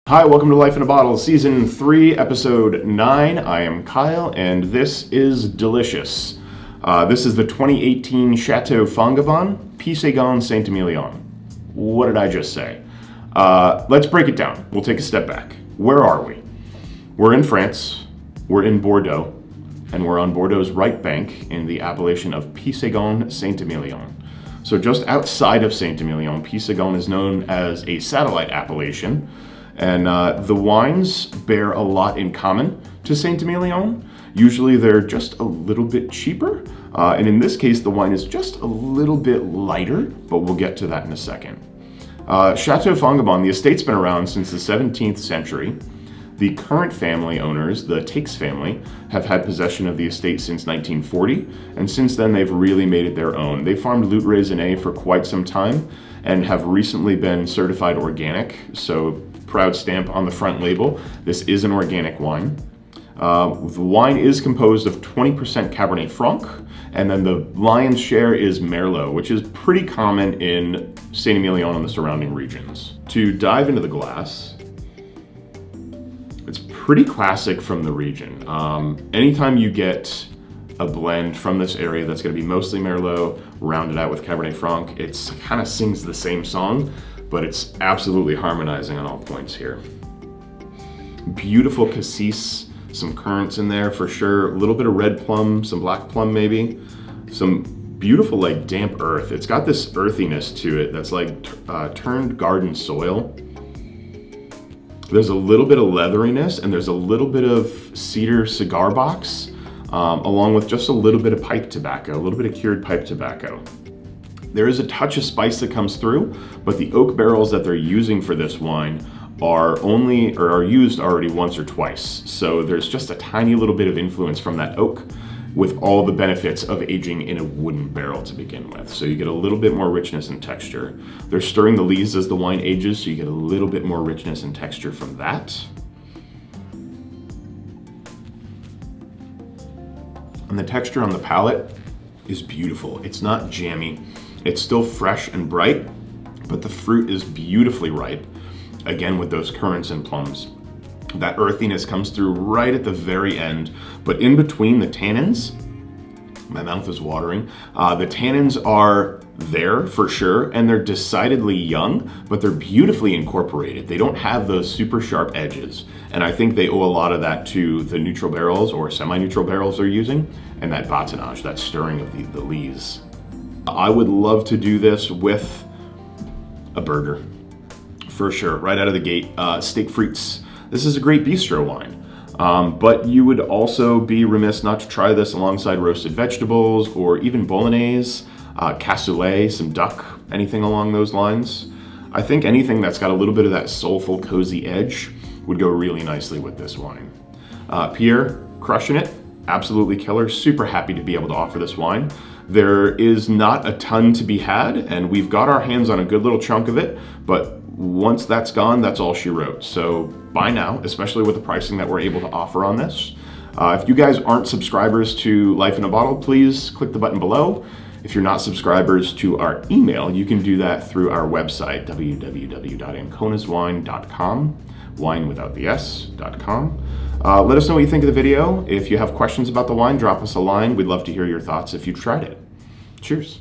Hi, welcome to Life in a Bottle, Season 3, Episode 9. I am Kyle, and this is delicious. This is the 2018 Chateau Fongaban, Puisseguin Saint Emilion. What did I just say? Let's break it down. We'll take a step back. Where are we? We're in France, we're in Bordeaux, and we're on Bordeaux's right bank in the appellation of Puisseguin Saint Emilion. So just outside of Saint Emilion, Puisseguin is known as a satellite appellation. And the wines bear a lot in common to Saint Emilion. Usually they're just a little bit cheaper. And in this case, the wine is just a little bit lighter, but we'll get to that in a second. Chateau Fongaban, the estate's been around since the 17th century. The current family owners, the Takes family, have had possession of the estate since 1940, and since then they've really made it their own. They farmed Lut Raisonné for quite some time and have recently been certified organic, so proud stamp on the front label. This is an organic wine. The wine is composed of 20% Cabernet Franc, and then the lion's share is Merlot, which is pretty common in Saint Emilion and the surrounding regions. To dive into the glass, it's pretty classic from the region. Anytime you get a blend from this area that's going to be mostly Merlot, rounded out with Cabernet Franc, it kind of sings the same song, but it's absolutely harmonizing on all points here. Beautiful cassis, some currants in there for sure, a little bit of red plum, some black plum maybe, some beautiful like damp earth. It's got this earthiness to it that's like turned garden soil. There's a little bit of leatheriness and there's a little bit of cedar cigar box, along with just a little bit of pipe tobacco, a little bit of cured pipe tobacco. There is a touch of spice that comes through, but the oak barrels that they're using for this wine are used already once or twice. So there's just a tiny little bit of influence from that oak with all the benefits of aging in a wooden barrel to begin with. So you get a little bit more richness and texture. They're stirring the lees as the wine ages, so you get a little bit more richness and texture from that. And the texture on the palate is beautiful. It's not jammy. It's still fresh and bright, but the fruit is beautifully ripe, again with those currants and plums. That earthiness comes through right at the very end, but in between the tannins, my mouth is watering, the tannins are there for sure, and they're decidedly young, but they're beautifully incorporated. They don't have those super sharp edges, and I think they owe a lot of that to the neutral barrels or semi-neutral barrels they're using, and that batonnage, that stirring of the lees. I would love to do this with a burger, for sure, right out of the gate. Steak frites. This is a great bistro wine, but you would also be remiss not to try this alongside roasted vegetables or even bolognese, cassoulet, some duck, anything along those lines. I think anything that's got a little bit of that soulful, cozy edge would go really nicely with this wine. Pierre, crushing it. Absolutely killer. Super happy to be able to offer this wine. There is not a ton to be had, and we've got our hands on a good little chunk of it, but once that's gone, that's all she wrote. So buy now, especially with the pricing that we're able to offer on this. If you guys aren't subscribers to Life in a Bottle, please click the button below. If you're not subscribers to our email, you can do that through our website, www.anconaswine.com, wine without the S.com. Let us know what you think of the video. If you have questions about the wine, drop us a line. We'd love to hear your thoughts if you've tried it. Cheers.